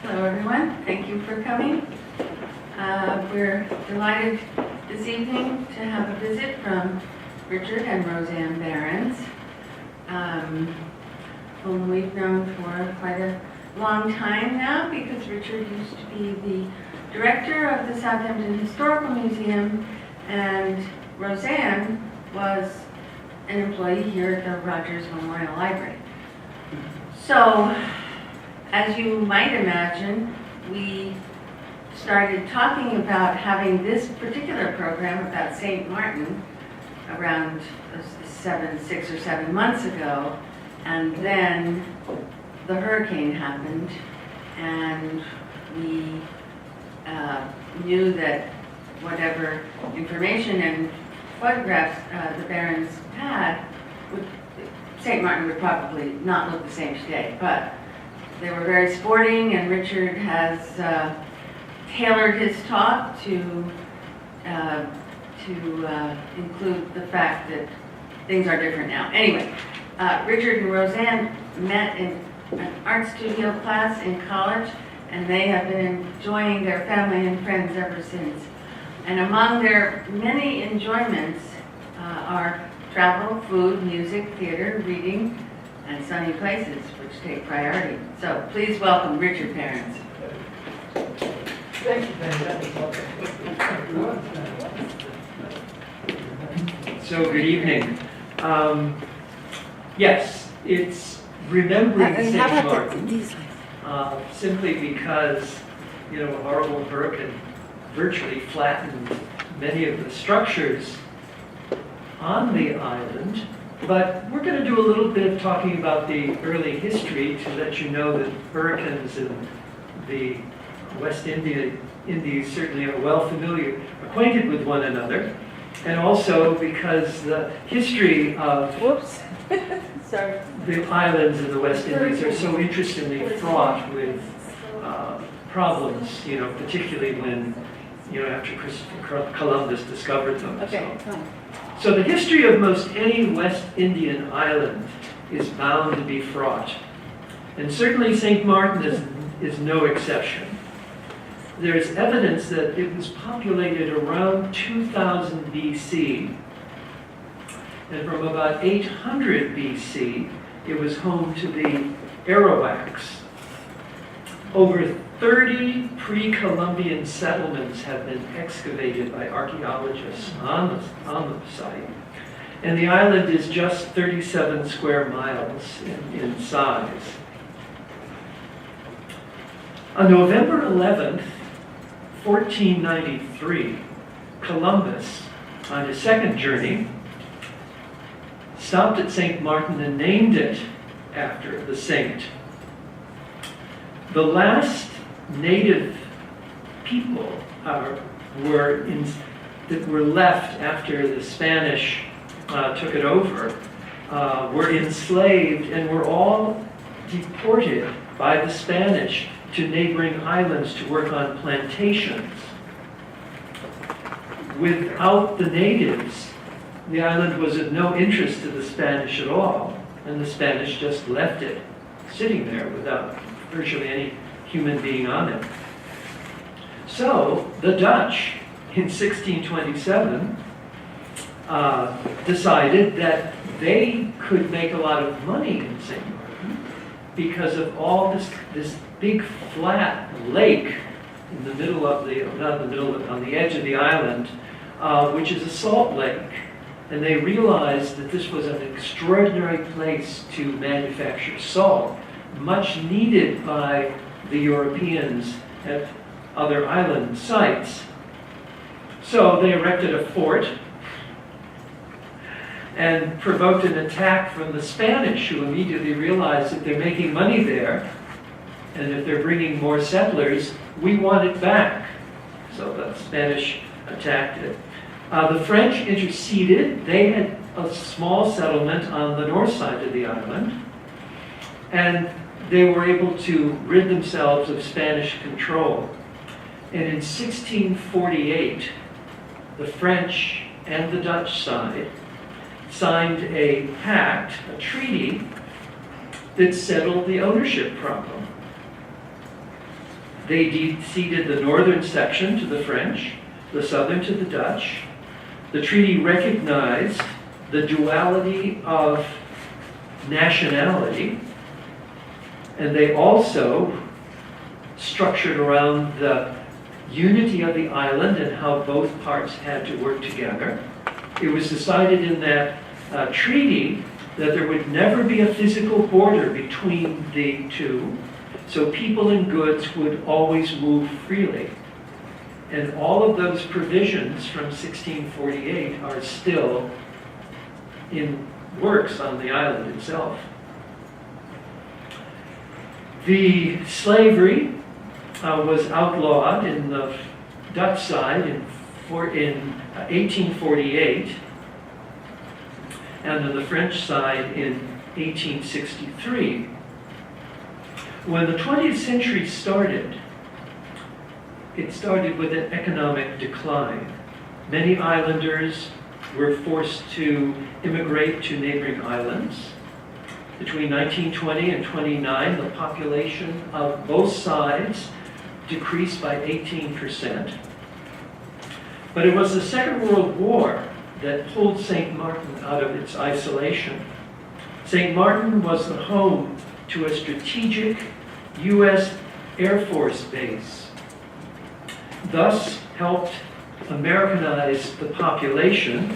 Hello everyone, thank you for coming. We're delighted this evening to have a visit from Richard and Roseanne Behrens, whom we've known for quite a long time now because Richard used to be the director of the Southampton Historical Museum and Roseanne was an employee here at the Rogers Memorial Library. So, as you might imagine, we started talking about having this particular program about St. Martin around 6 or 7 months ago, and then the hurricane happened, and we knew that whatever information and photographs the Behrens had, St. Martin would probably not look the same today, but they were very sporting, and Richard has tailored his talk to include the fact that things are different now. Anyway, Richard and Roseanne met in an art studio class in college, and they have been enjoying their family and friends ever since. And among their many enjoyments are travel, food, music, theater, reading, and sunny places, which take priority. So please welcome Richard Behrens. Thank you. So good evening. Yes, it's remembering St. Martin simply because, a horrible hurricane virtually flattened many of the structures on the island. But we're going to do a little bit of talking about the early history to let you know that hurricanes in the West Indies certainly are well acquainted with one another. And also because the history of the islands in the West Indies are so interestingly fraught with problems, particularly when, after Christopher Columbus discovered them. Okay, So the history of most any West Indian island is bound to be fraught. And certainly St. Martin is no exception. There is evidence that it was populated around 2000 BC. And from about 800 BC, it was home to the Arawaks. Over 30 pre-Columbian settlements have been excavated by archaeologists on the site. And the island is just 37 square miles in size. On November 11th, 1493, Columbus, on his second journey, stopped at St. Martin and named it after the saint. The last native people that were left after the Spanish took it over were enslaved and were all deported by the Spanish to neighboring islands to work on plantations. Without the natives, the island was of no interest to the Spanish at all, and the Spanish just left it sitting there without virtually any human being on it. So the Dutch, in 1627, decided that they could make a lot of money in St. Martin because of all this big flat lake in the middle of on the edge of the island, which is a salt lake. And they realized that this was an extraordinary place to manufacture salt, much needed by the Europeans at other island sites. So they erected a fort and provoked an attack from the Spanish, who immediately realized that they're making money there, and if they're bringing more settlers, we want it back. So the Spanish attacked it. The French interceded. They had a small settlement on the north side of the island, and they were able to rid themselves of Spanish control. And in 1648, the French and the Dutch side signed a pact, a treaty, that settled the ownership problem. They ceded the northern section to the French, the southern to the Dutch. The treaty recognized the duality of nationality, and they also structured around the unity of the island and how both parts had to work together. It was decided in that treaty that there would never be a physical border between the two, so people and goods would always move freely. And all of those provisions from 1648 are still in works on the island itself. The slavery was outlawed in the Dutch side in 1848, and on the French side in 1863. When the 20th century started, it started with an economic decline. Many islanders were forced to immigrate to neighboring islands. Between 1920 and 29, the population of both sides decreased by 18%. But it was the Second World War that pulled St. Martin out of its isolation. St. Martin was the home to a strategic U.S. Air Force base, thus helped Americanize the population,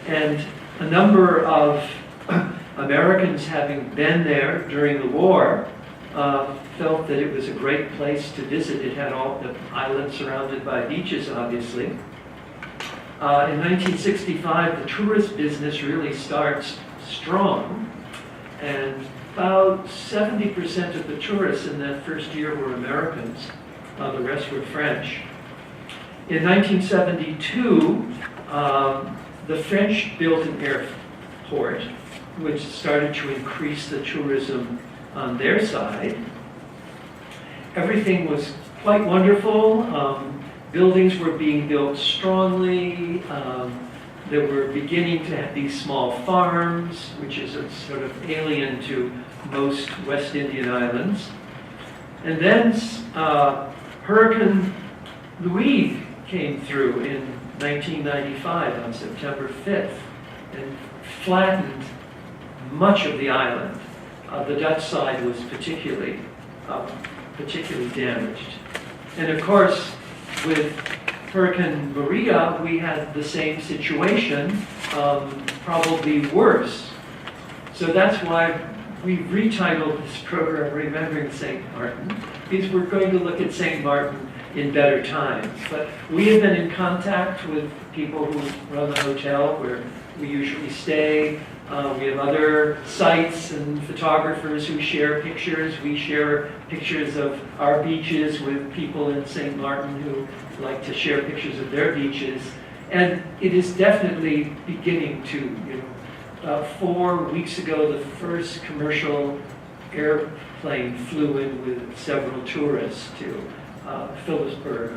and a number of Americans having been there during the war felt that it was a great place to visit. It had all the islands surrounded by beaches, obviously. In 1965, the tourist business really starts strong, and about 70% of the tourists in that first year were Americans. The rest were French. In 1972, the French built an airport, which started to increase the tourism on their side. Everything was quite wonderful. Buildings were being built strongly. There were beginning to be small farms, which is a sort of alien to most West Indian islands. And then Hurricane Louis came through in 1995 on September 5th and flattened much of the island. The Dutch side was particularly damaged. And of course, with Hurricane Maria, we had the same situation, probably worse. So that's why we retitled this program Remembering St. Martin, because we're going to look at St. Martin in better times. But we have been in contact with people who run the hotel where we usually stay. We have other sites and photographers who share pictures. We share pictures of our beaches with people in St. Martin who like to share pictures of their beaches. And it is definitely beginning to, about 4 weeks ago, the first commercial airplane flew in with several tourists to Philipsburg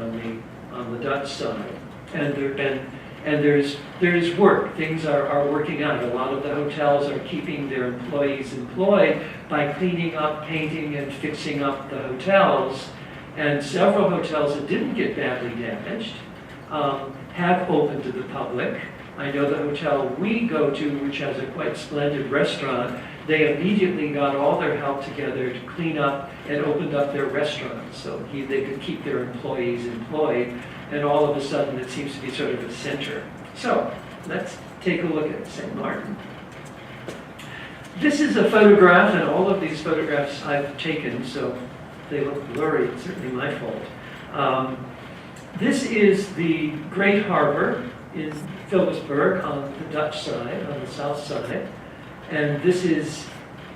on the Dutch side. And there's work. Things are working out. A lot of the hotels are keeping their employees employed by cleaning up, painting, and fixing up the hotels. And several hotels that didn't get badly damaged have opened to the public. I know the hotel we go to, which has a quite splendid restaurant, they immediately got all their help together to clean up and opened up their restaurant so they could keep their employees employed. And all of a sudden, it seems to be sort of a center. So let's take a look at St. Martin. This is a photograph, and all of these photographs I've taken, so they look blurry. It's certainly my fault. This is the Great Harbor in Philipsburg on the Dutch side, on the south side. And this is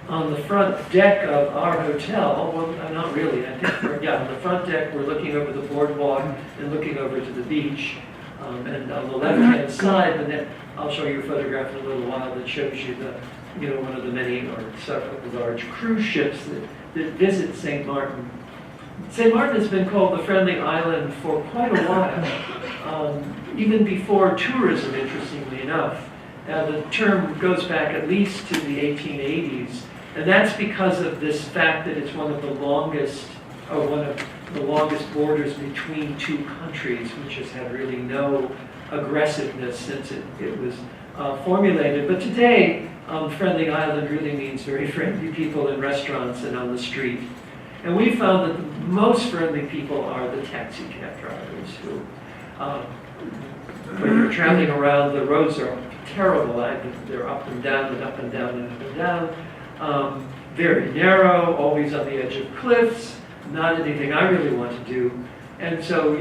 on the front deck of our hotel. Well, not really. I think on the front deck, we're looking over the boardwalk and looking over to the beach. And on the left-hand side, and then I'll show you a photograph in a little while that shows you one of the many or several large cruise ships that visit St. Martin. St. Martin has been called the Friendly Island for quite a while, even before tourism, interestingly enough. The term goes back at least to the 1880s, and that's because of this fact that it's one of the longest one of the longest borders between two countries, which has had really no aggressiveness since it was formulated. But today, friendly island really means very friendly people in restaurants and on the street. And we found that the most friendly people are the taxi cab drivers who, when you're traveling around, the roads are terrible. They're up and down and up and down and up and down. Very narrow, always on the edge of cliffs, not anything I really want to do. And so,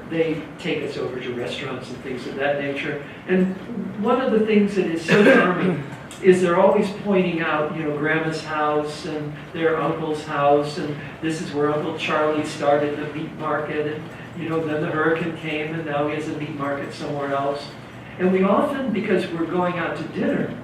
they take us over to restaurants and things of that nature. And one of the things that is so charming is they're always pointing out, Grandma's house and their uncle's house, and this is where Uncle Charlie started the meat market, and, then the hurricane came, and now he has a meat market somewhere else. And we often, because we're going out to dinner,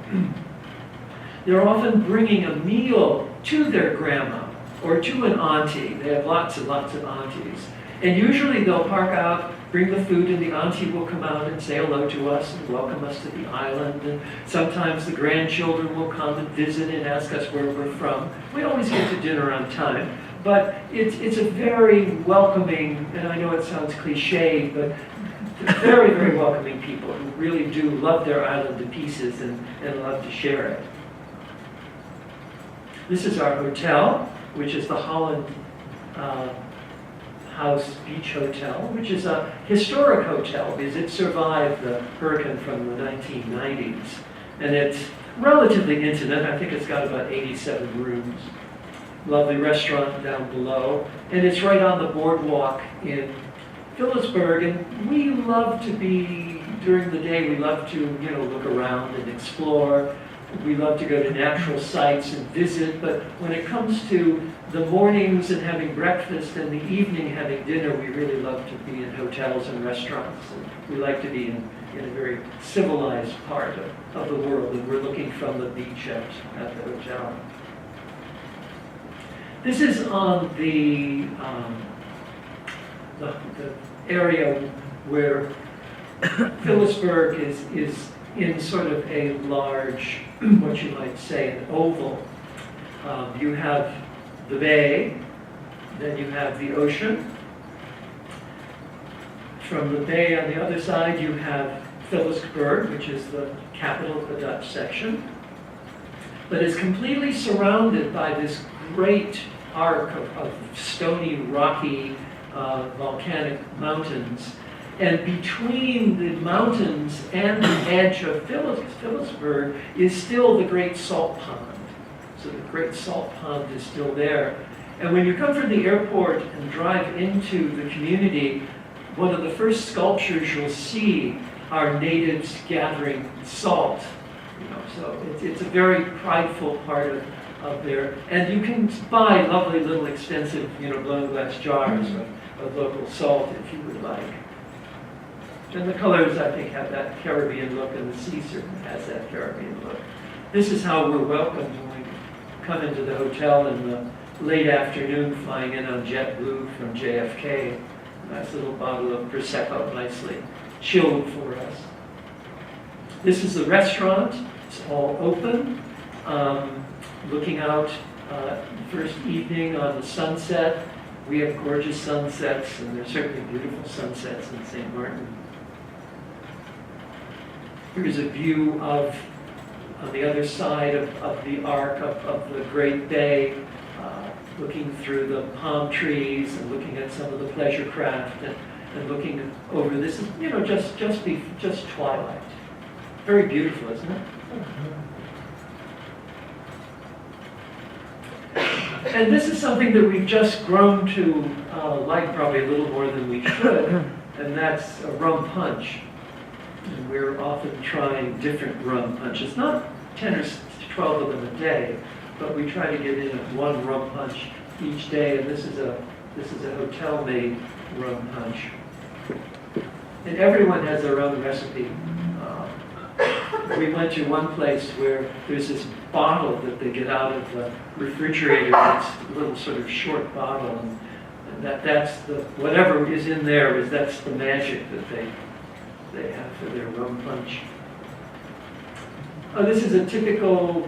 they're often bringing a meal to their grandma or to an auntie. They have lots and lots of aunties. And usually they'll park out, bring the food, and the auntie will come out and say hello to us and welcome us to the island. And sometimes the grandchildren will come and visit and ask us where we're from. We always get to dinner on time. But it's a very welcoming, and I know it sounds cliche, but very, very welcoming people who really do love their island to pieces and love to share it. This is our hotel, which is the Holland House Beach Hotel, which is a historic hotel because it survived the hurricane from the 1990s. And it's relatively intimate. I think it's got about 87 rooms. Lovely restaurant down below. And it's right on the boardwalk in Phillipsburg. And we love to be, during the day, we love to, look around and explore. We love to go to natural sites and visit, but when it comes to the mornings and having breakfast and the evening having dinner, we really love to be in hotels and restaurants. And we like to be in a very civilized part of the world, and we're looking from the beach at the hotel. This is on the area where Phillipsburg is in sort of a large, what you might say, an oval. You have the bay, then you have the ocean. From the bay on the other side, you have Phillipsburg, which is the capital of the Dutch section. But it's completely surrounded by this great arc of stony, rocky, volcanic mountains. And between the mountains and the edge of Phillipsburg is still the Great Salt Pond. So the Great Salt Pond is still there. And when you come from the airport and drive into the community, one of the first sculptures you'll see are natives gathering salt. So it's a very prideful part of there. And you can buy lovely little expensive, blown glass jars of local salt if you would like. And the colors, I think, have that Caribbean look, and the sea certainly has that Caribbean look. This is how we're welcomed when we come into the hotel in the late afternoon, flying in on JetBlue from JFK. A nice little bottle of Prosecco, nicely chilled for us. This is the restaurant. It's all open, looking out first evening on the sunset. We have gorgeous sunsets, and there's certainly beautiful sunsets in St. Martin. Here's a view of, on the other side of the arc of the Great Bay, looking through the palm trees and looking at some of the pleasure craft and looking over this, just twilight. Very beautiful, isn't it? And this is something that we've just grown to like probably a little more than we should, and that's a rum punch. And we're often trying different rum punches, not 10 or 12 of them a day, but we try to get in one rum punch each day, and this is a hotel-made rum punch. And everyone has their own recipe. We went to one place where there's this bottle that they get out of the refrigerator. It's a little sort of short bottle, and that's the whatever is in there that's the magic that they have for their rum punch. This is a typical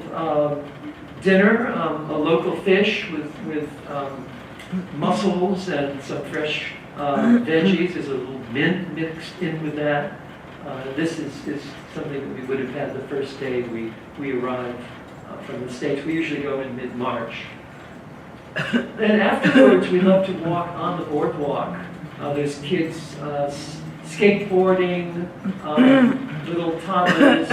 dinner, a local fish with mussels and some fresh veggies. There's a little mint mixed in with that. This is something that we would have had the first day we arrived from the States. We usually go in mid-March. Then afterwards, we love to walk on the boardwalk. There's kids skateboarding, little toddlers,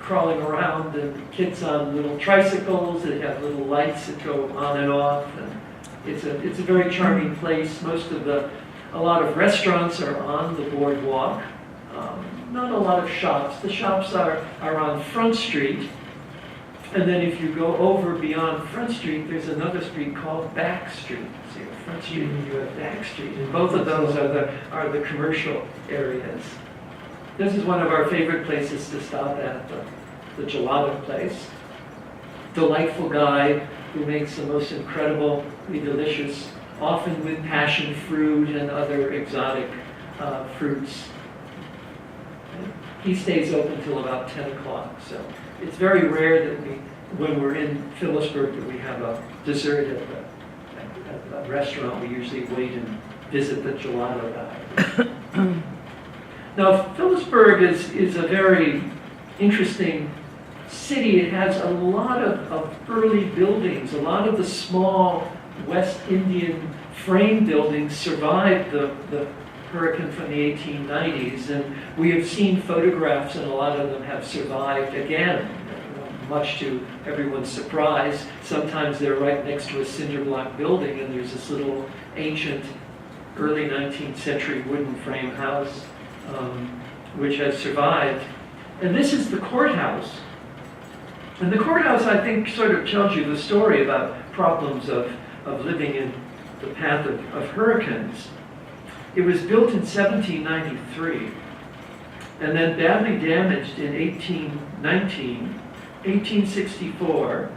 crawling around, and kids on little tricycles that have little lights that go on and off. And it's a very charming place. A lot of restaurants are on the boardwalk. Not a lot of shops. The shops are on Front Street. And then if you go over beyond Front Street, there's another street called Back Street. So you have Front Street and you have Back Street. And both of those are the commercial areas. This is one of our favorite places to stop at, the gelato place. Delightful guy who makes the most incredibly delicious, often with passion fruit and other exotic fruits. He stays open till about 10 o'clock, so it's very rare that when we're in Phillipsburg, that we have a dessert at a restaurant. We usually wait and visit the gelato guy. Now, Phillipsburg is a very interesting city. It has a lot of early buildings. A lot of the small West Indian frame buildings survived the hurricane from the 1890s, and we have seen photographs, and a lot of them have survived again, much to everyone's surprise. Sometimes they're right next to a cinder block building, and there's this little ancient early 19th century wooden frame house which has survived. And this is the courthouse. And the courthouse, I think, sort of tells you the story about problems of living in the path of hurricanes. It was built in 1793 and then badly damaged in 1819, 1864,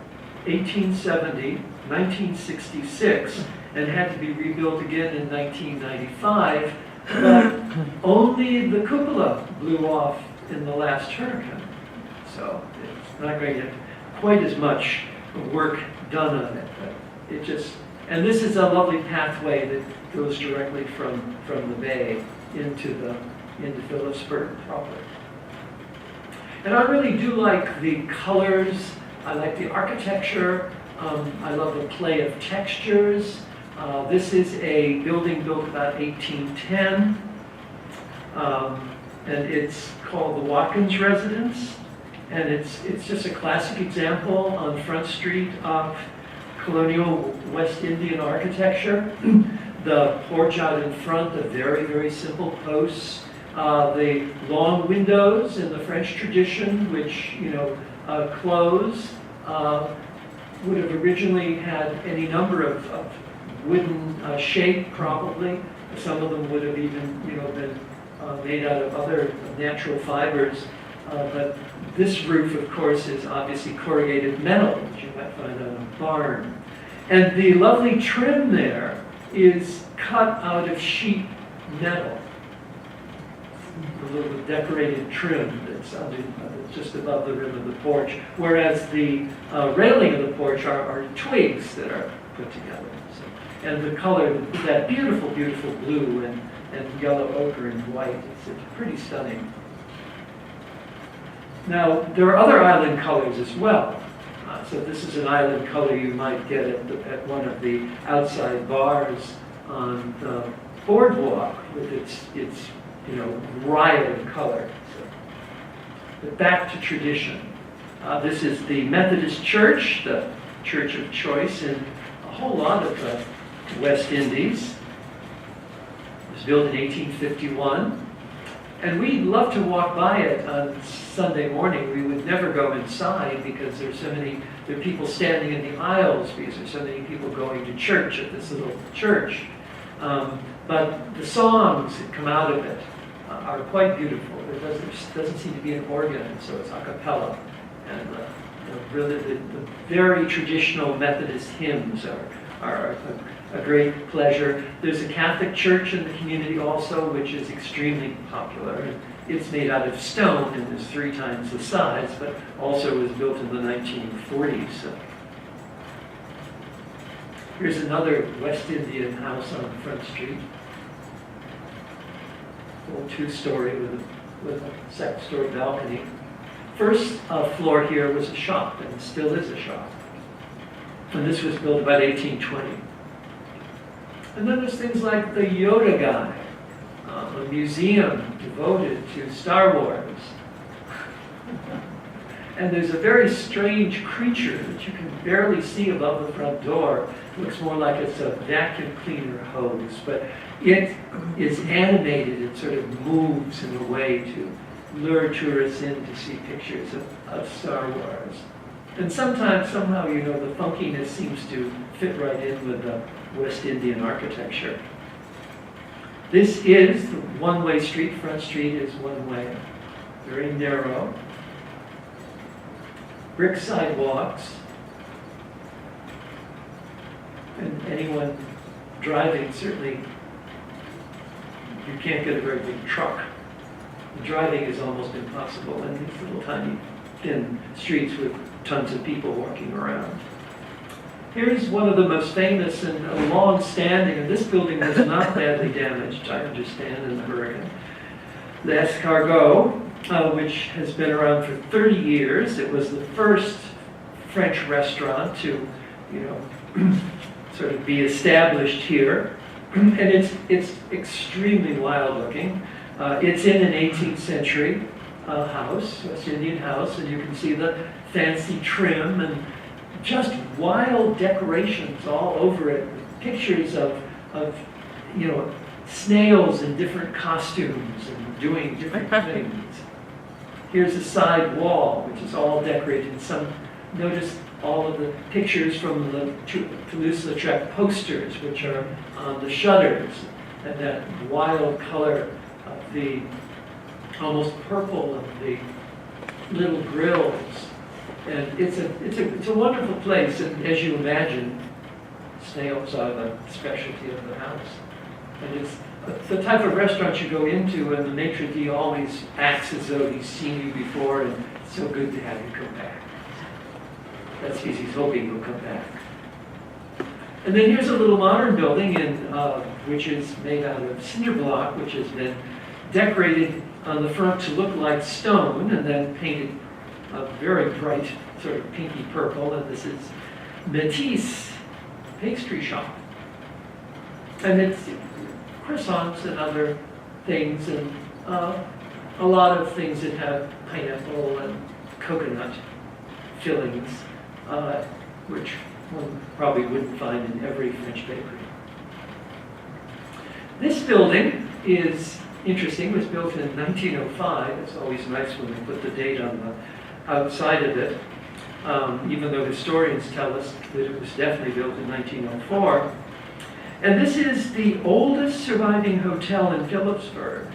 1870, 1966, and had to be rebuilt again in 1995. But only the cupola blew off in the last hurricane. So it's not going to get quite as much work done on it. But it just, and this is a lovely pathway that goes directly from the bay into Phillipsburg proper. And I really do like the colors. I like the architecture. I love the play of textures. This is a building built about 1810, and it's called the Watkins Residence. And it's just a classic example on Front Street of colonial West Indian architecture. The porch out in front, the very, very simple posts. The long windows in the French tradition, which, close, would have originally had any number of wooden shape, probably. Some of them would have even, been made out of other natural fibers. But this roof, of course, is obviously corrugated metal, which you might find on a barn. And the lovely trim there is cut out of sheet metal. A little decorated trim that's just above the rim of the porch, whereas the railing of the porch are twigs that are put together. So, and the color, that beautiful, beautiful blue and yellow ochre and white, it's pretty stunning. Now, there are other island colors as well. So this is an island color you might get at one of the outside bars on the boardwalk with its riot of color. So, but back to tradition. This is the Methodist Church, the church of choice in a whole lot of the West Indies. It was built in 1851. And we love to walk by it on Sunday morning. We would never go inside because there are people standing in the aisles because there's so many people going to church at this little church. But the songs that come out of it are quite beautiful. There doesn't seem to be an organ, so it's a cappella. And the very traditional Methodist hymns are a great pleasure. There's a Catholic church in the community also, which is extremely popular. And it's made out of stone and is 3 times the size, but also was built in the 1940s. Here's another West Indian house on Front Street. Old two-story with a second-story balcony. First floor here was a shop, and still is a shop. And this was built about 1820. And then there's things like the Yoda guy, a museum devoted to Star Wars. And there's a very strange creature that you can barely see above the front door. It looks more like it's a vacuum cleaner hose, but it is animated. It sort of moves in a way to lure tourists in to see pictures of Star Wars. And sometimes, somehow, you know, the funkiness seems to fit right in with the West Indian architecture. This is the one-way street. Front Street is one way, very narrow. Brick sidewalks. And anyone driving, certainly, you can't get a very big truck. The driving is almost impossible in these little tiny, thin streets with tons of people walking around. Here's one of the most famous and long-standing, and this building was not badly damaged, I understand, in the hurricane. The Escargot, which has been around for 30 years. It was the first French restaurant to, you know, sort of be established here. And it's extremely wild-looking. It's in an 18th century house, West Indian house, and you can see the fancy trim and just wild decorations all over it, pictures of you know, snails in different costumes and doing different things. Here's a side wall, which is all decorated. Notice all of the pictures from the Toulouse-Lautrec posters, which are on the shutters, and that wild color of the almost purple of the little grills. And it's a wonderful place, and as you imagine, snails are the specialty of the house. And it's the type of restaurant you go into, and the maitre d' always acts as though he's seen you before, and it's so good to have you come back. That's because he's hoping you'll come back. And then here's a little modern building, which is made out of cinder block, which has been decorated on the front to look like stone, and then painted a very bright sort of pinky purple. And this is Matisse pastry shop. And it's croissants and other things, and a lot of things that have pineapple and coconut fillings, which one probably wouldn't find in every French bakery. This building is interesting. It was built in 1905. It's always nice when they put the date on the outside of it, even though historians tell us that it was definitely built in 1904. And this is the oldest surviving hotel in Phillipsburg.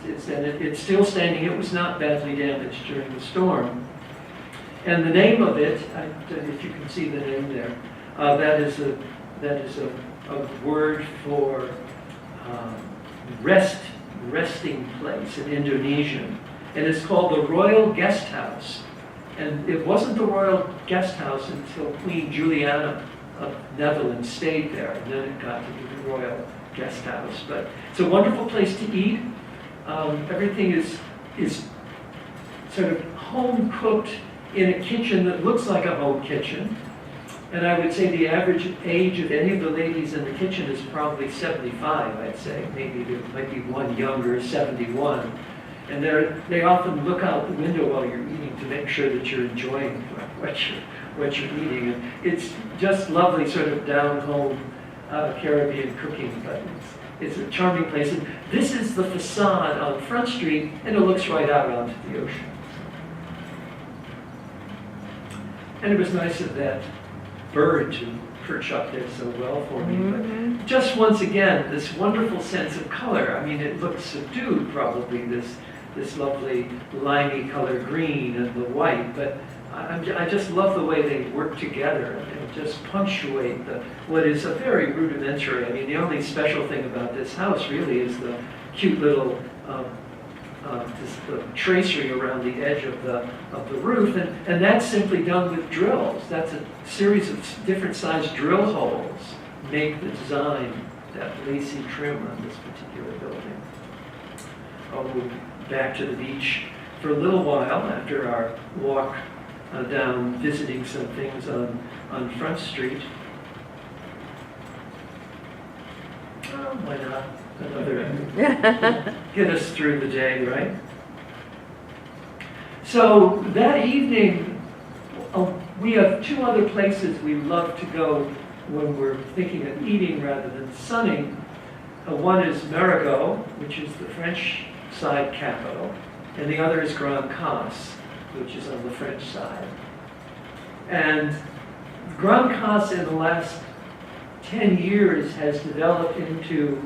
It's still standing. It was not badly damaged during the storm. And the name of it, if you can see the name there, that is a word for resting place in Indonesian. And it's called the Royal Guest House. And it wasn't the Royal Guest House until Queen Juliana of Netherlands stayed there, and then it got to be the Royal Guest House. But it's a wonderful place to eat. Everything is sort of home cooked in a kitchen that looks like a home kitchen. And I would say the average age of any of the ladies in the kitchen is probably 75, I'd say. Maybe there might be one younger, 71. And they often look out the window while you're eating to make sure that you're enjoying what you're eating. And it's just lovely, sort of down-home Caribbean cooking, but it's a charming place. And this is the facade on Front Street, and it looks right out onto the ocean. And it was nice of that bird to perch up there so well for me. But just once again, this wonderful sense of color. I mean, it looks subdued, probably, this lovely limey color green and the white, but I just love the way they work together and just punctuate what is a very rudimentary. I mean, the only special thing about this house really is the cute little the tracery around the edge of the roof, and that's simply done with drills. That's a series of different sized drill holes make the design, that lacy trim on this particular building. I'll move back to the beach for a little while after our walk down visiting some things on Front Street. Oh, why not? Another, get us through the day, right? So that evening, we have two other places we love to go when we're thinking of eating rather than sunning. One is Marigot, which is the French side capital, and the other is Grand Cas, which is on the French side. And Grand Cas in the last 10 years has developed into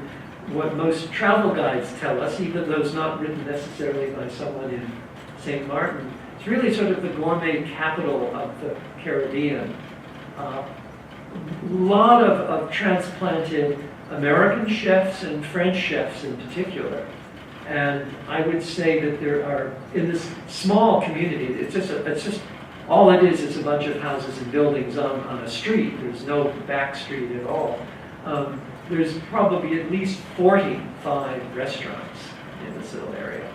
what most travel guides tell us, even though it's not written necessarily by someone in St. Martin. It's really sort of the gourmet capital of the Caribbean. A lot of transplanted American chefs and French chefs in particular. And I would say that there are, in this small community, it's just all it is a bunch of houses and buildings on a street. There's no back street at all. There's probably at least 45 restaurants in this little area.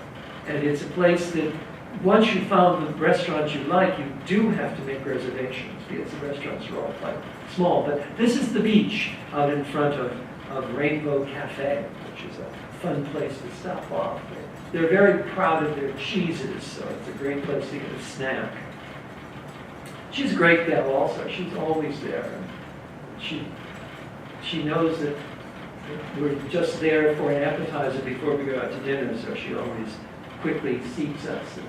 And it's a place that once you found the restaurant you like, you do have to make reservations because the restaurants are all quite small. But this is the beach out in front of Rainbow Cafe, which is a fun place to stop off. They're very proud of their cheeses, so it's a great place to get a snack. She's a great gal also. She's always there. She knows that we're just there for an appetizer before we go out to dinner, so she always quickly seats us. And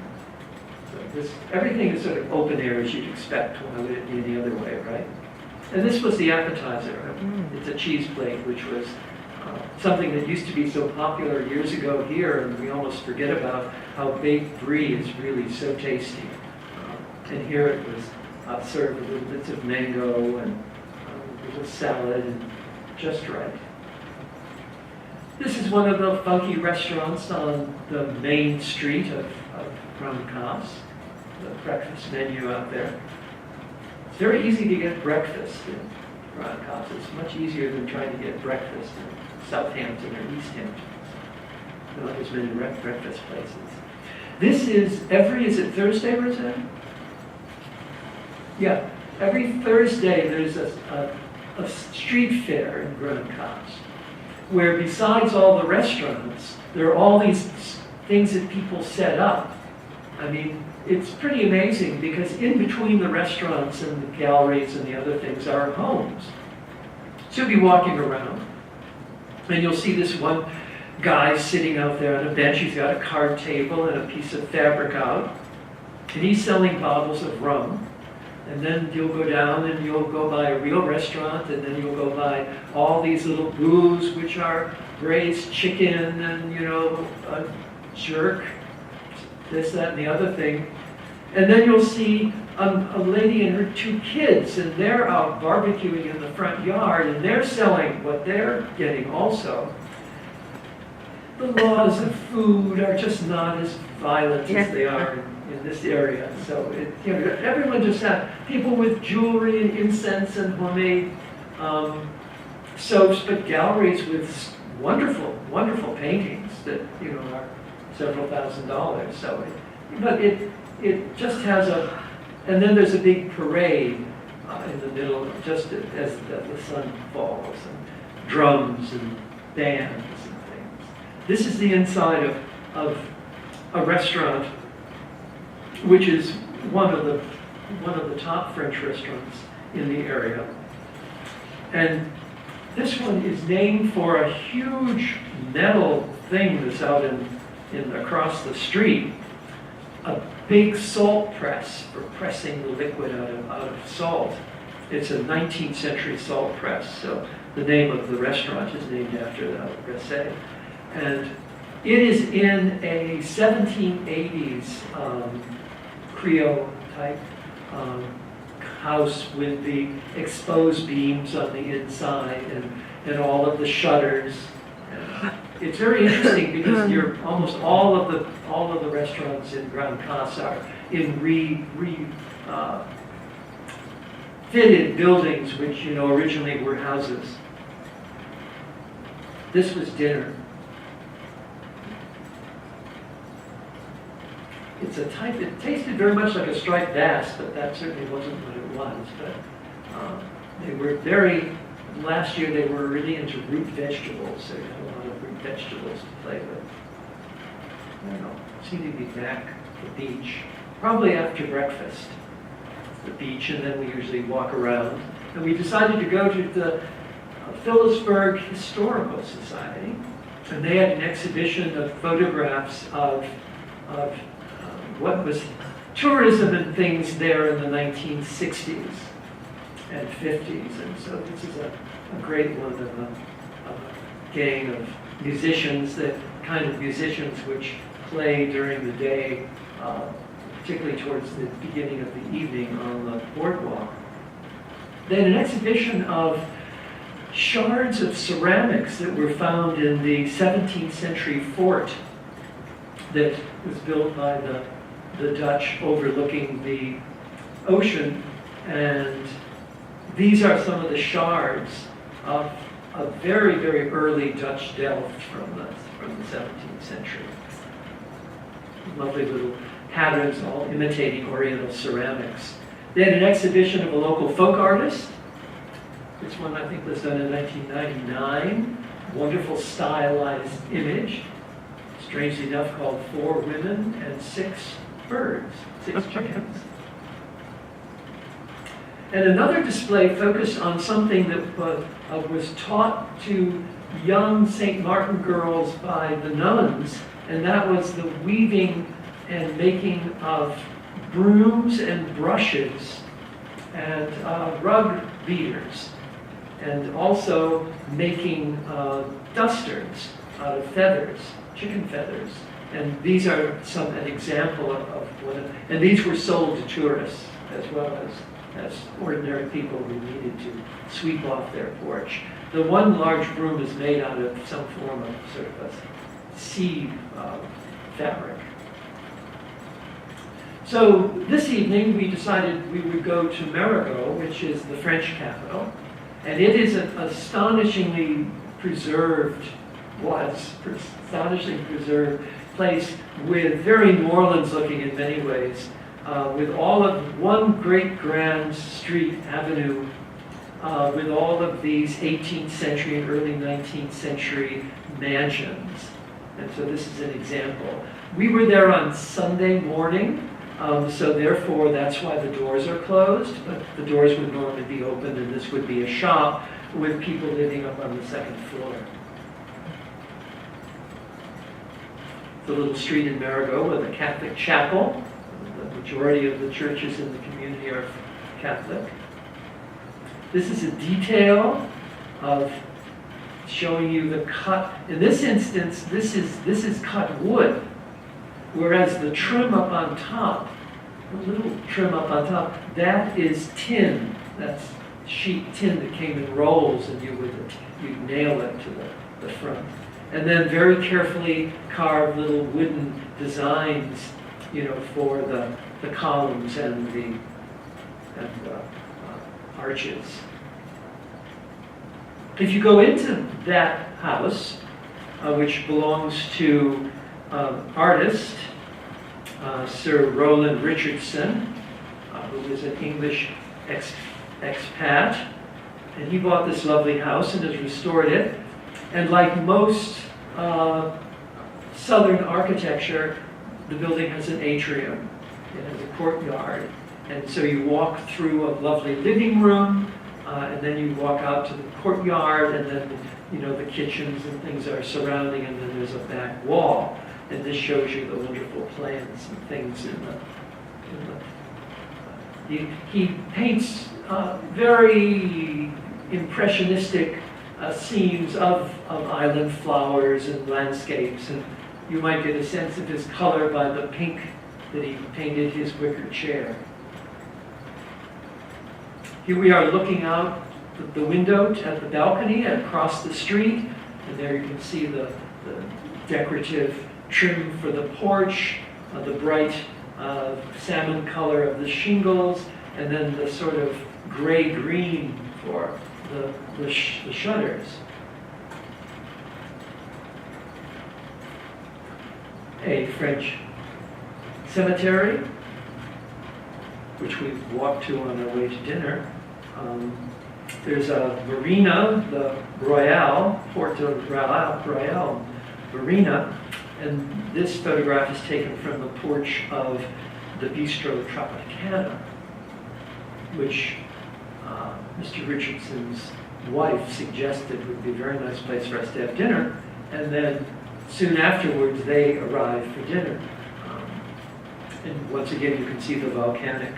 so everything is sort of open air as you'd expect. Why would it be any other way, right? And this was the appetizer. It's a cheese plate, which was something that used to be so popular years ago here, and we almost forget about how baked brie is really so tasty. And here it was served with little bits of mango and a little salad, and just right. This is one of the funky restaurants on the main street of Grand Cas, the breakfast menu out there. It's very easy to get breakfast in Grand Cas. It's much easier than trying to get breakfast in Southampton or East Hampton. There aren't as many breakfast places. This is is it Thursday, Roseanne? Yeah, every Thursday there's a street fair in Grand Cas, where besides all the restaurants, there are all these things that people set up. I mean, it's pretty amazing because in between the restaurants and the galleries and the other things are homes. So you'll be walking around and you'll see this one guy sitting out there on a bench. He's got a card table and a piece of fabric out, and he's selling bottles of rum. And then you'll go down and you'll go by a real restaurant, and then you'll go by all these little booths, which are braised chicken and, a jerk, this, that, and the other thing. And then you'll see a lady and her two kids, and they're out barbecuing in the front yard, and they're selling what they're getting also. The laws of food are just not as violent as they are in this area. So everyone just had people with jewelry and incense and homemade soaps, but galleries with wonderful, wonderful paintings that are several $1,000s. So, but it just has and then there's a big parade in the middle, just as the sun falls, and drums and bands and things. This is the inside of a restaurant, which is one of the top French restaurants in the area. And this one is named for a huge metal thing that's out across the street, a big salt press for pressing the liquid out of salt. It's a 19th century salt press, so the name of the restaurant is named after that press. And it is in a 1780s Creole type house with the exposed beams on the inside and all of the shutters. It's very interesting because almost all of the restaurants in Grand Cas are in fitted buildings, which originally were houses This was dinner. It's a type, it tasted very much like a striped bass, but that certainly wasn't what it was. But they were last year they were really into root vegetables, so you had a lot of root vegetables to play with. I don't know, seemed to be back at the beach, probably after breakfast, the beach, and then we usually walk around. And we decided to go to the Phillipsburg Historical Society, and they had an exhibition of photographs of what was tourism and things there in the 1960s and 50s. And so this is a great one of a gang of musicians, that kind of musicians which play during the day, particularly towards the beginning of the evening on the boardwalk. They had an exhibition of shards of ceramics that were found in the 17th century fort that was built by the Dutch overlooking the ocean. And these are some of the shards of a very, very early Dutch delft from the 17th century. Lovely little patterns, all imitating Oriental ceramics. They had an exhibition of a local folk artist. This one I think was done in 1999. Wonderful stylized image. Strangely enough called 4 Women and 6 Birds, 6 chickens. And another display focused on something that was taught to young St. Martin girls by the nuns, and that was the weaving and making of brooms and brushes and rug beaters, and also making dusters out of feathers, chicken feathers. And these are an example of what, and these were sold to tourists as well as ordinary people who needed to sweep off their porch. The one large broom is made out of some form of sort of a sea fabric. So this evening we decided we would go to Marigot, which is the French capital, and it is an astonishingly preserved place with very New Orleans looking in many ways, with all of one great grand street avenue, with all of these 18th century and early 19th century mansions. And so this is an example. We were there on Sunday morning, so therefore that's why the doors are closed, but the doors would normally be open, and this would be a shop with people living up on the second floor. The little street in Marigot with a Catholic chapel. The majority of the churches in the community are Catholic. This is a detail of showing you the cut. In this instance, this is cut wood, whereas the trim up on top, the little trim up on top, that is tin. That's sheet tin that came in rolls, and you'd nail it to the front. And then very carefully carved little wooden designs, for the columns and the arches. If you go into that house, which belongs to artist Sir Roland Richardson, who was an English expat, and he bought this lovely house and has restored it. And like most southern architecture, the building has an atrium. It has a courtyard. And so you walk through a lovely living room, and then you walk out to the courtyard, and then the kitchens and things are surrounding, and then there's a back wall. And this shows you the wonderful plants and things he paints very impressionistic scenes of island flowers and landscapes, and you might get a sense of his color by the pink that he painted his wicker chair. Here we are looking out the window at the balcony across the street, and there you can see the decorative trim for the porch, the bright salmon color of the shingles, and then the sort of gray-green for the shutters. a French cemetery, which we walked to on our way to dinner. There's a marina, the Royale, Porto Royale Marina, and this photograph is taken from the porch of the Bistro Tropicana, which Mr. Richardson's wife suggested would be a very nice place for us to have dinner, and then soon afterwards they arrived for dinner. And once again you can see the volcanic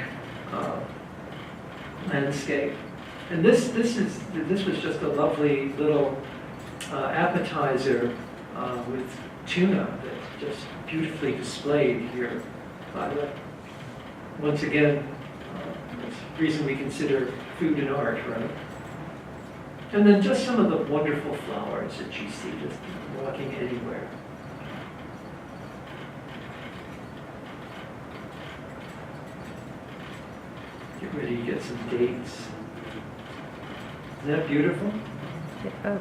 landscape. And this was just a lovely little appetizer with tuna that's just beautifully displayed here. Once again, it's the reason we consider food an art, right? And then just some of the wonderful flowers that you see just walking anywhere. Get ready to get some dates. Isn't that beautiful? Oh.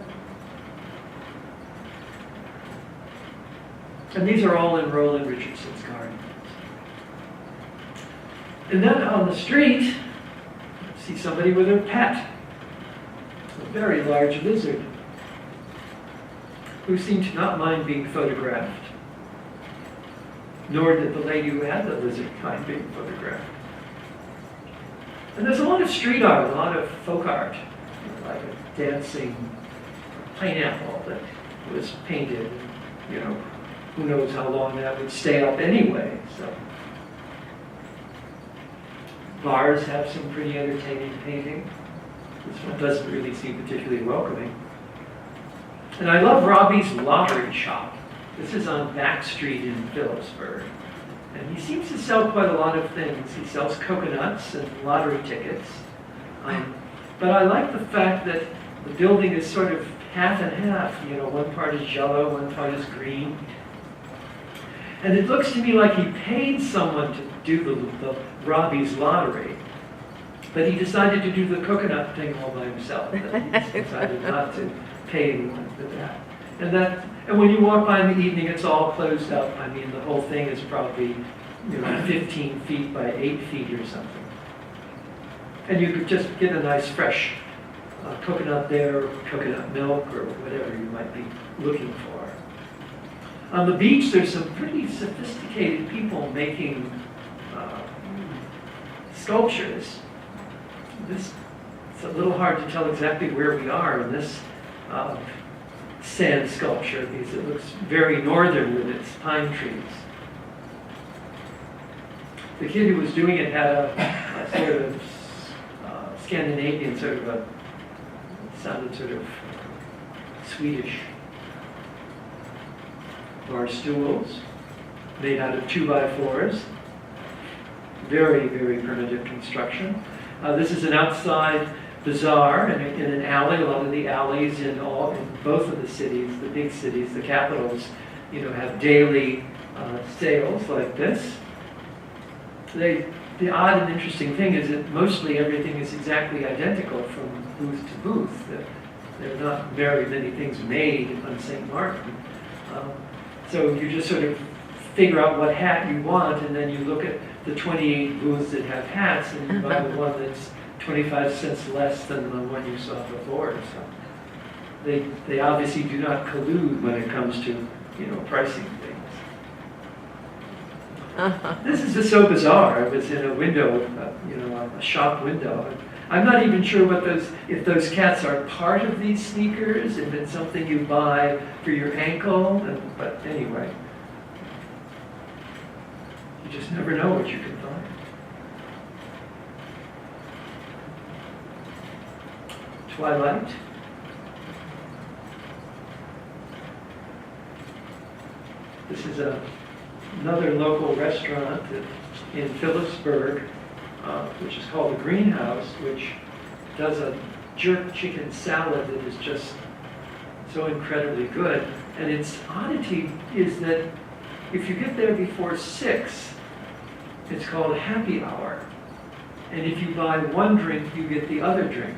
And these are all in Roland Richardson's garden. And then on the street, see somebody with her pet, a very large lizard, who seemed to not mind being photographed. Nor did the lady who had the lizard mind being photographed. And there's a lot of street art, a lot of folk art, like a dancing pineapple that was painted. Who knows how long that would stay up anyway. So bars have some pretty entertaining painting. This one doesn't really seem particularly welcoming. And I love Robbie's Lottery Shop. This is on Back Street in Phillipsburg. And he seems to sell quite a lot of things. He sells coconuts and lottery tickets. But I like the fact that the building is sort of half and half. One part is yellow, one part is green. And it looks to me like he paid someone to do the Robbie's Lottery. But he decided to do the coconut thing all by himself. He decided not to pay anyone for that. And when you walk by in the evening, it's all closed up. I mean, the whole thing is probably 15 feet by 8 feet or something. And you could just get a nice fresh coconut there, or coconut milk, or whatever you might be looking for. On the beach, there's some pretty sophisticated people making sculptures. It's a little hard to tell exactly where we are in this sand sculpture because it looks very northern with its pine trees. The kid who was doing it had a sort of Scandinavian sounded sort of Swedish. Bar stools made out of 2x4s. Very, very primitive construction. This is an outside bazaar in an alley. A lot of the alleys in both of the cities, the big cities, the capitals, have daily sales like this. The odd and interesting thing is that mostly everything is exactly identical from booth to booth. There are not very many things made on St. Martin. So you just sort of figure out what hat you want, and then you look at the 28 booths that have hats, and you buy the one that's 25 cents less than the one you saw before. So they obviously do not collude when it comes to pricing things. This is just so bizarre. It was in a window, a shop window. I'm not even sure if those cats are part of these sneakers, if it's something you buy for your ankle, but anyway. You just never know what you can find. Twilight. This is another local restaurant in Phillipsburg, which is called the Greenhouse, which does a jerk chicken salad that is just so incredibly good. And its oddity is that if you get there before 6, it's called happy hour. And if you buy one drink, you get the other drink.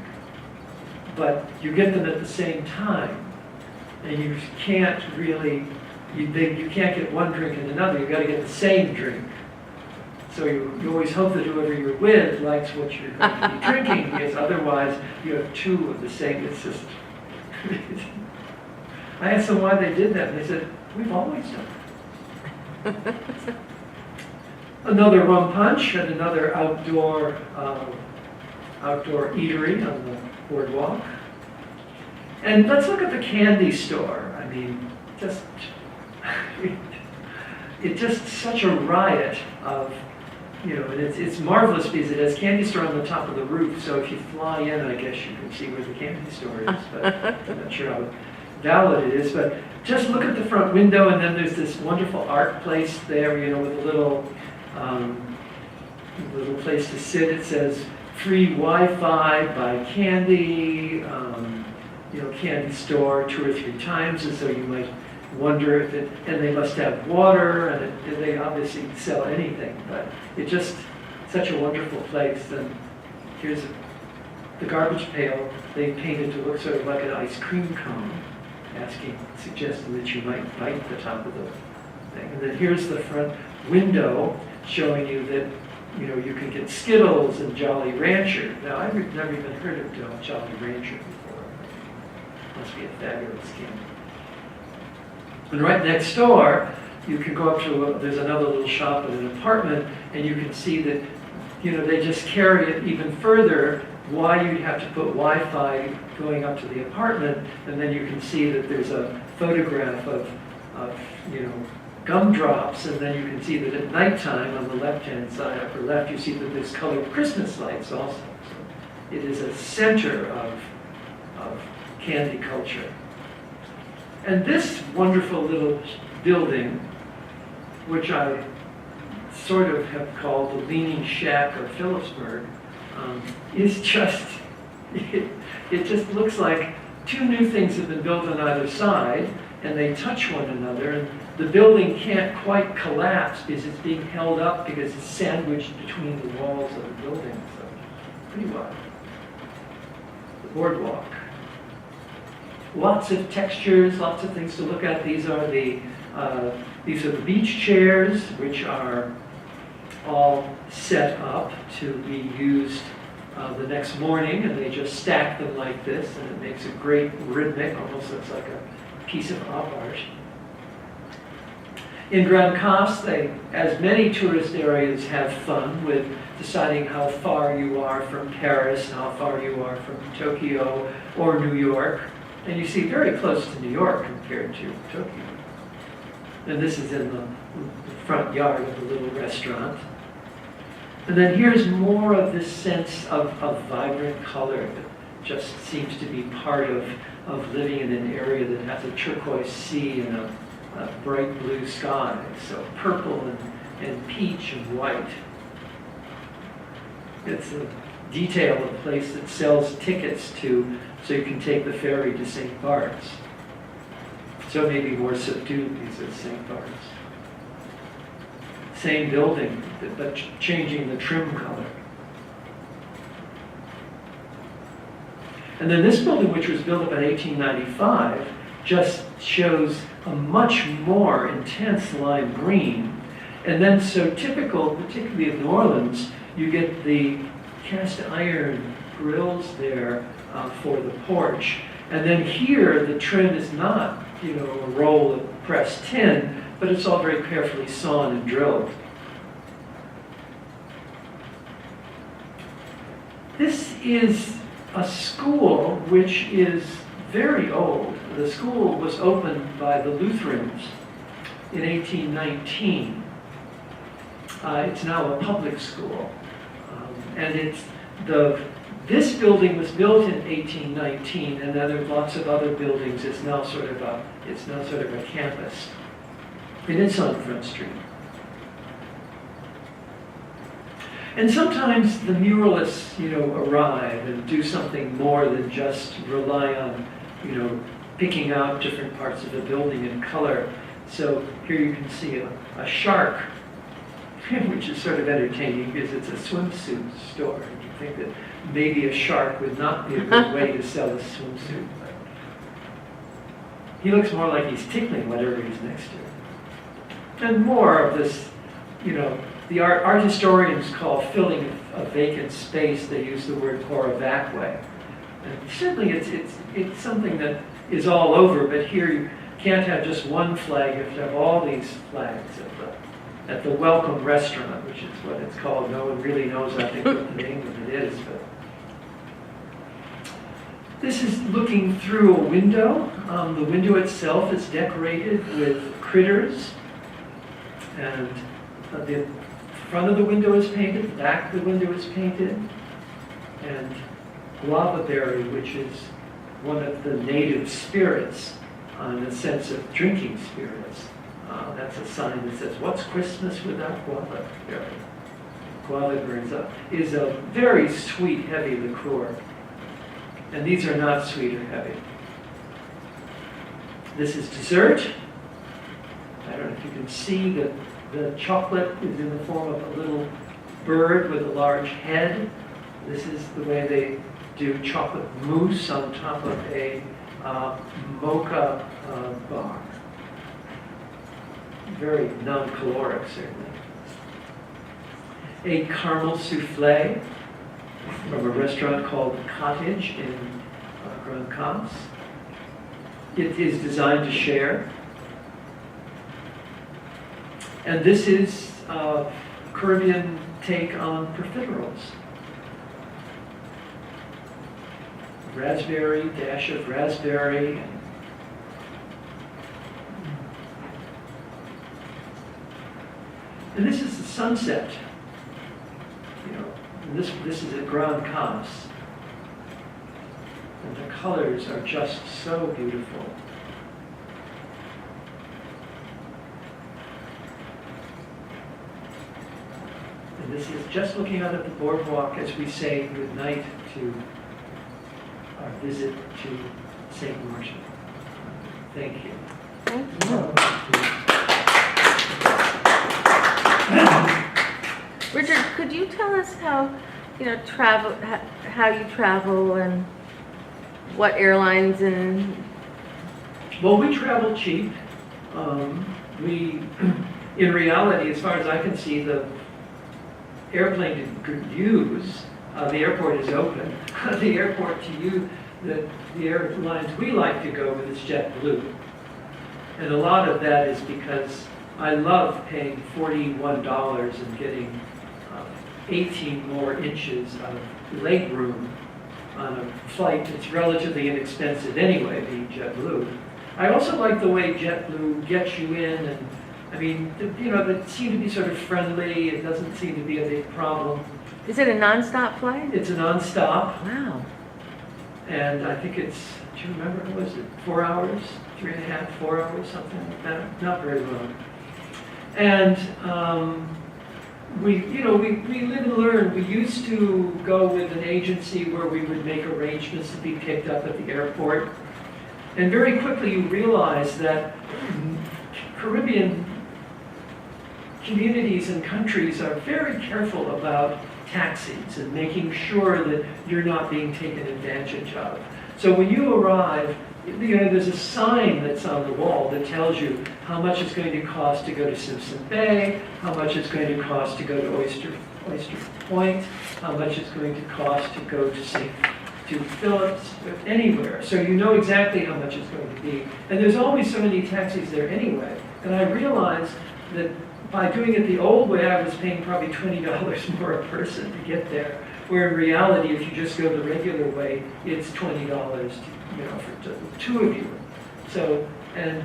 But you get them at the same time. And you can't really you can't get one drink and another. You've got to get the same drink. So you always hope that whoever you're with likes what you're going to be drinking, because otherwise you have two of the same. It's just crazy. I asked them why they did that, and they said, we've always done it. Another rum punch and another outdoor eatery on the boardwalk. And let's look at the candy store. I mean, it's just such a riot of, and it's marvelous because it has candy store on the top of the roof. So if you fly in, I guess you can see where the candy store is, but I'm not sure how valid it is. But just look at the front window, and then there's this wonderful art place there, with a little place to sit. It says free Wi-Fi, buy candy, candy store 2 or 3 times, and so you might wonder if it, and they must have water, and they obviously sell anything, but it's just such a wonderful place. And here's the garbage pail. They painted to look sort of like an ice cream cone, suggesting that you might bite the top of the thing. And then here's the front window showing you that you can get Skittles and Jolly Rancher. Now, I've never even heard of Jolly Rancher before. Must be a fabulous candy. And right next door, you can go up to, there's another little shop in an apartment, and you can see that, they just carry it even further, why you'd have to put Wi-Fi going up to the apartment, and then you can see that there's a photograph of gumdrops, and then you can see that at nighttime on the left-hand side, upper left, you see that there's colored Christmas lights also. So it is a center of candy culture. And this wonderful little building, which I sort of have called the Leaning Shack of Phillipsburg, is just, it just looks like 2 new things have been built on either side, and they touch one another, and the building can't quite collapse because it's being held up because it's sandwiched between the walls of the building. So, pretty wild. The boardwalk. Lots of textures, lots of things to look at. These are the beach chairs, which are all set up to be used the next morning, and they just stack them like this, and it makes a great rhythmic, almost looks like a piece of op art. In Grand Cas, as many tourist areas, have fun with deciding how far you are from Paris, how far you are from Tokyo or New York. And you see very close to New York compared to Tokyo. And this is in the front yard of the little restaurant. And then here's more of this sense of vibrant color that just seems to be part of living in an area that has a turquoise sea and a bright blue sky. So purple and peach and white. It's a detail of a place that sells tickets so you can take the ferry to St. Bart's. So it may be more subdued because it's St. Bart's. Same building, but changing the trim color. And then this building, which was built about 1895, just shows a much more intense lime green. And then so typical, particularly of New Orleans, you get the cast iron grills there for the porch. And then here, the trim is not, a roll of pressed tin, but it's all very carefully sawn and drilled. This is a school which is very old. The school was opened by the Lutherans in 1819. It's now a public school. And this building was built in 1819, and then there are lots of other buildings. It's now sort of a campus, and it's on Front Street. And sometimes the muralists, arrive and do something more than just rely on, picking out different parts of the building in color. So here you can see a shark, which is sort of entertaining because it's a swimsuit store. You think that maybe a shark would not be a good way to sell a swimsuit. He looks more like he's tickling whatever he's next to. And more of this, the art historians call filling a vacant space. They use the word coravacque. And certainly it's something that is all over, but here you can't have just one flag, you have to have all these flags at the Welcome Restaurant, which is what it's called. No one really knows, I think, what the name of it is. But this is looking through a window. The window itself is decorated with critters, and the front of the window is painted, the back of the window is painted, and guava berry, which is one of the native spirits, in the sense of drinking spirits. That's a sign that says, "What's Christmas without guava berry?" Guava berries is a very sweet, heavy liqueur. And these are not sweet or heavy. This is dessert. I don't know if you can see that the chocolate is in the form of a little bird with a large head. This is the way they do chocolate mousse on top of a mocha bar. Very non-caloric, certainly. A caramel souffle from a restaurant called Cottage in Grand Cas. It is designed to share. And this is a Caribbean take on profiteroles. Raspberry, dash of raspberry. And this is the sunset. This is at Grand Cas. And the colors are just so beautiful. And this is just looking out at the boardwalk as we say goodnight to our visit to St. Martin. Thank you. Thank you. Richard, could you tell us how you travel and what airlines and... Well, we travel cheap. In reality, as far as I can see, the airplane you could use, the airport is open. The airport to you, the airlines we like to go with is JetBlue. And a lot of that is because I love paying $41 and getting 18 more inches of leg room on a flight that's relatively inexpensive anyway, being JetBlue. I also like the way JetBlue gets you in, and they seem to be sort of friendly. It doesn't seem to be a big problem. Is it a non-stop flight? It's a non-stop. Wow. And I think it's, do you remember, what was it, 4 hours? 3.5, 4 hours, something like that. Not very long. And we live and learn. We used to go with an agency where we would make arrangements to be picked up at the airport. And very quickly you realize that Caribbean communities and countries are very careful about taxis and making sure that you're not being taken advantage of. So when you arrive, there's a sign that's on the wall that tells you how much it's going to cost to go to Simpson Bay, how much it's going to cost to go to Oyster Point, how much it's going to cost to go to Phillips, anywhere. So you know exactly how much it's going to be. And there's always so many taxis there anyway. And I realized that by doing it the old way, I was paying probably $20 more a person to get there. Where in reality, if you just go the regular way, it's $20 for two of you. So, and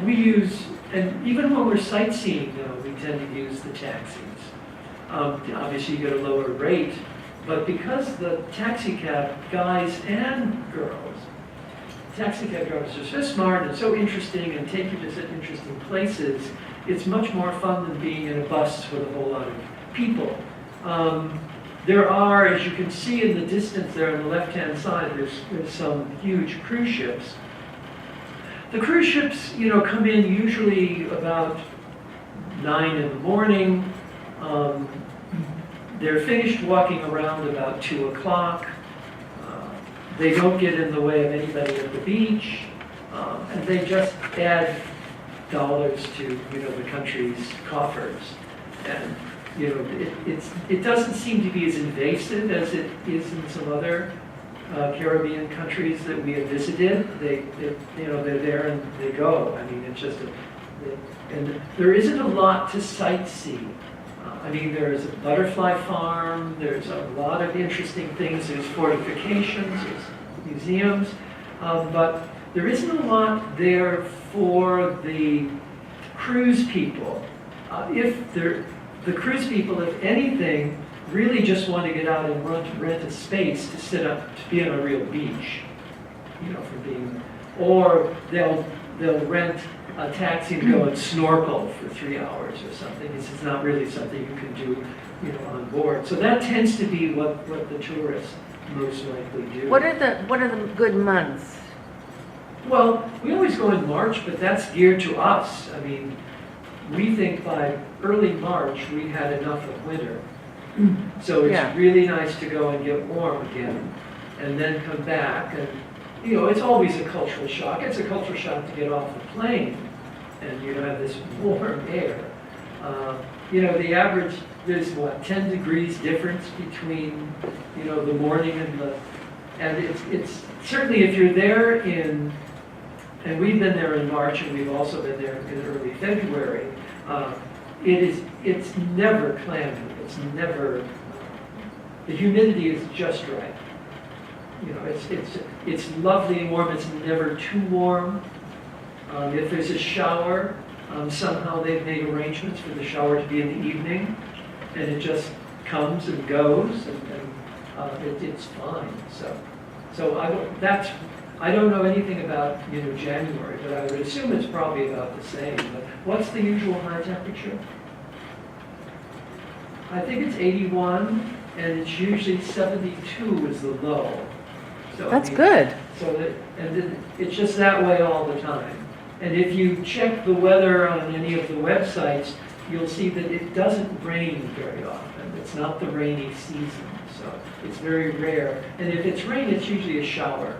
we use, and even when we're sightseeing, we tend to use the taxis. Obviously, you get a lower rate, but because the taxi cab guys and girls, taxi cab drivers are so smart and so interesting and take you to such interesting places, it's much more fun than being in a bus with a whole lot of people. There are, as you can see in the distance there on the left-hand side, there's some huge cruise ships. The cruise ships, come in usually about 9 in the morning. They're finished walking around about 2 o'clock. They don't get in the way of anybody at the beach. And they just add dollars to, the country's coffers. And, it doesn't seem to be as invasive as it is in some other Caribbean countries that we have visited. They're there and they go. I mean, it's just, and there isn't a lot to sightsee. There's a butterfly farm, there's a lot of interesting things, there's fortifications, there's museums, but there isn't a lot there for the cruise people. The cruise people, if anything, really just want to get out and rent a space to sit up, to be on a real beach, or they'll rent a taxi to go and snorkel for 3 hours or something. This is not really something you can do, on board. So that tends to be what the tourists most likely do. What are the good months? Well, we always go in March, but that's geared to us. We think by early March we had enough of winter. So it's really nice to go and get warm again and then come back. And, it's always a cultural shock. It's a cultural shock to get off the plane and you have this warm air. The average, there's 10 degrees difference between, the morning and it's certainly if you're there and we've been there in March and we've also been there in early February, it's never clammy. It's never, the humidity is just right. It's lovely and warm. It's never too warm. If there's a shower, somehow they've made arrangements for the shower to be in the evening, and it just comes and goes, and it's fine. So I don't know anything about January, but I would assume it's probably about the same. But what's the usual high temperature? I think it's 81, and it's usually 72 is the low. So That's good. It's just that way all the time. And if you check the weather on any of the websites, you'll see that it doesn't rain very often. It's not the rainy season, so it's very rare. And if it's rain, it's usually a shower.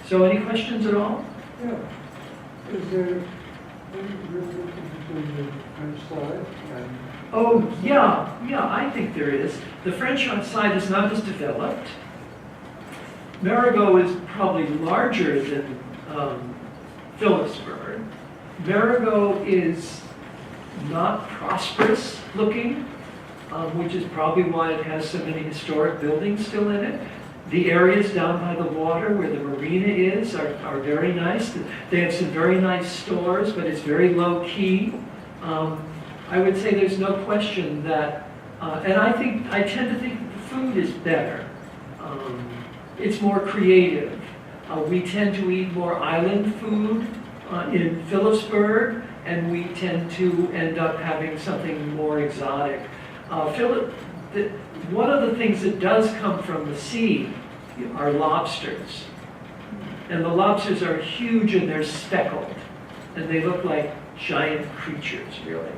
So any questions at all? Yeah. Is there any real difference between the French side and... Oh, yeah, I think there is. The French side is not as developed. Marigot is probably larger than Phillipsburg. Marigot is not prosperous looking, which is probably why it has so many historic buildings still in it. The areas down by the water where the marina is are very nice. They have some very nice stores, but it's very low key. I would say there's no question that, and I tend to think that the food is better. It's more creative. We tend to eat more island food in Phillipsburg, and we tend to end up having something more exotic. One of the things that does come from the sea are lobsters. And the lobsters are huge and they're speckled. And they look like giant creatures, really.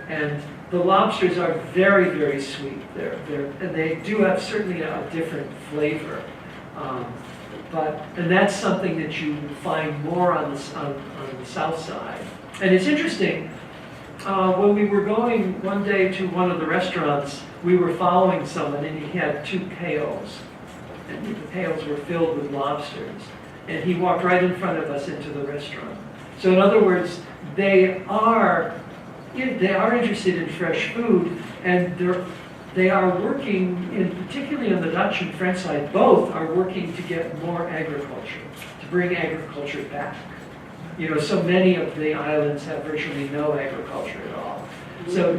And the lobsters are very, very sweet. And they do have certainly a different flavor. And that's something that you find more on the south side. And it's interesting, when we were going one day to one of the restaurants, we were following someone and he had 2 pails. And the pails were filled with lobsters. And he walked right in front of us into the restaurant. So in other words, they are interested in fresh food, and they are working, particularly on the Dutch and French side, both are working to get more agriculture, to bring agriculture back. So many of the islands have virtually no agriculture at all. So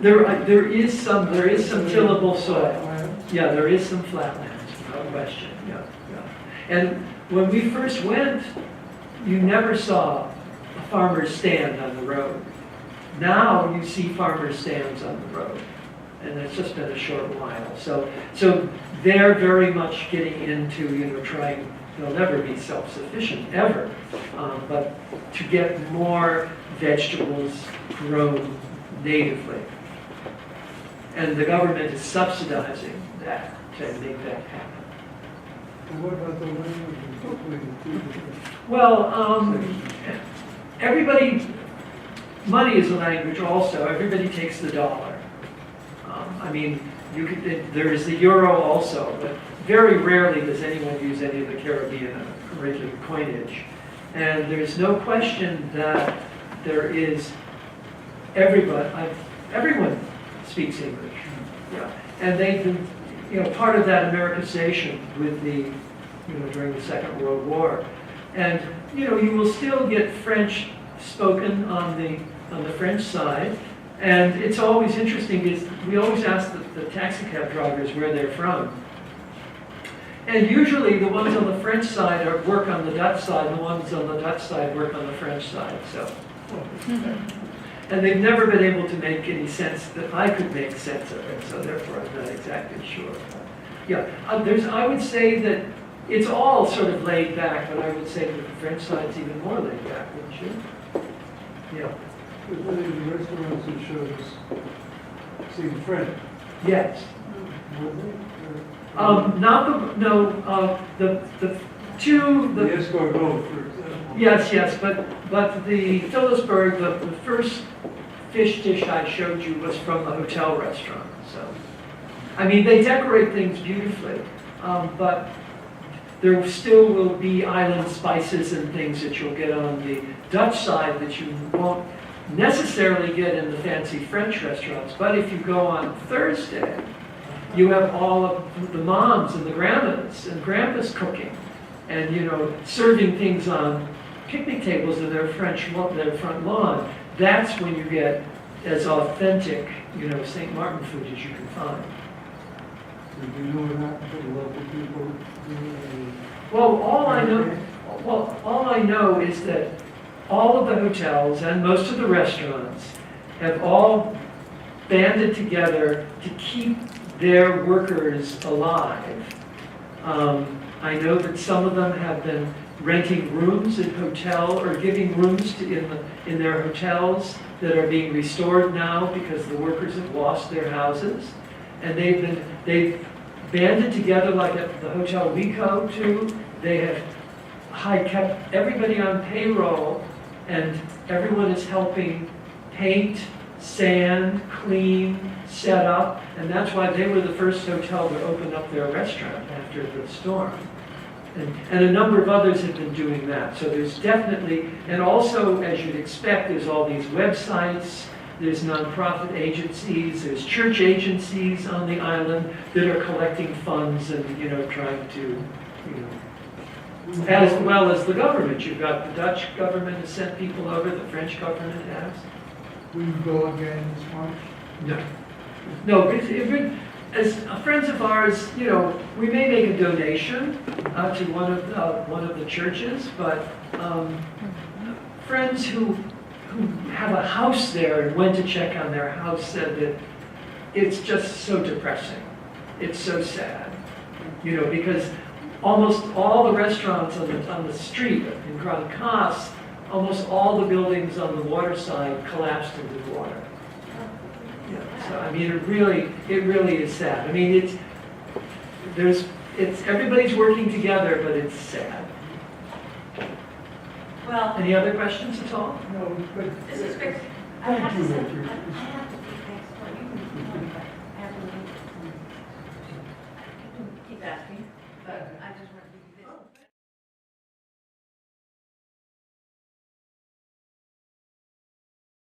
there is some tillable soil. Yeah, there is some flatlands, no question. Yeah. And when we first went, you never saw a farmer's stand on the road. Now you see farmers' stands on the road, and it's just been a short while. So they're very much getting into trying. They'll never be self-sufficient ever, but to get more vegetables grown natively, and the government is subsidizing that to make that happen. And what about the language between the two different Well, sections? everybody, money is a language also. Everybody takes the dollar. I mean, there is the euro also, but very rarely does anyone use any of the Caribbean regular coinage. And there's no question that there is everyone speaks English. Yeah. And they've been, part of that Americanization with during the Second World War. And, you will still get French spoken on the French side. And it's always interesting because we always ask the taxi cab drivers where they're from. And usually the ones on the French side work on the Dutch side, and the ones on the Dutch side work on the French side. So, and they've never been able to make any sense that I could make sense of it. So therefore, I'm not exactly sure. Yeah, I would say that it's all sort of laid back, but I would say that the French side's even more laid back, wouldn't you? Yeah. There's many of the restaurants that shows seeing French. Yes. Were they? The two, The escargot, for example. yes, but the Phillipsburg, the first fish dish I showed you was from the hotel restaurant, so. I mean, they decorate things beautifully, but there still will be island spices and things that you'll get on the Dutch side that you won't necessarily get in the fancy French restaurants. But if you go on Thursday, you have all of the moms and the grandmas and grandpas cooking and, serving things on picnic tables in their front lawn. That's when you get as authentic, St. Martin food as you can find. So do you know what happened to the local people? Well, all I know is that all of the hotels and most of the restaurants have all banded together to keep their workers alive. I know that some of them have been renting rooms in hotel or giving rooms in their hotels that are being restored now because the workers have lost their houses. And they've banded together like at the hotel we go to. They have kept everybody on payroll, and everyone is helping paint, sand, clean, set up, and that's why they were the first hotel to open up their restaurant after the storm. And a number of others have been doing that. So there's definitely, and also, as you'd expect, there's all these websites, there's nonprofit agencies, there's church agencies on the island that are collecting funds and, trying to, as well as the government. You've got the Dutch government has sent people over, the French government has. Will you go again this March? No, as friends of ours, we may make a donation to one of the churches, but friends who have a house there and went to check on their house said that it's just so depressing. It's so sad, because almost all the restaurants on the street in Grand Cas, almost all the buildings on the water side collapsed into the water. Yeah, so I mean, it really is sad. I mean, everybody's working together, but it's sad. Well, Any other questions at all? No, but this is great. thank you, Richard. I have to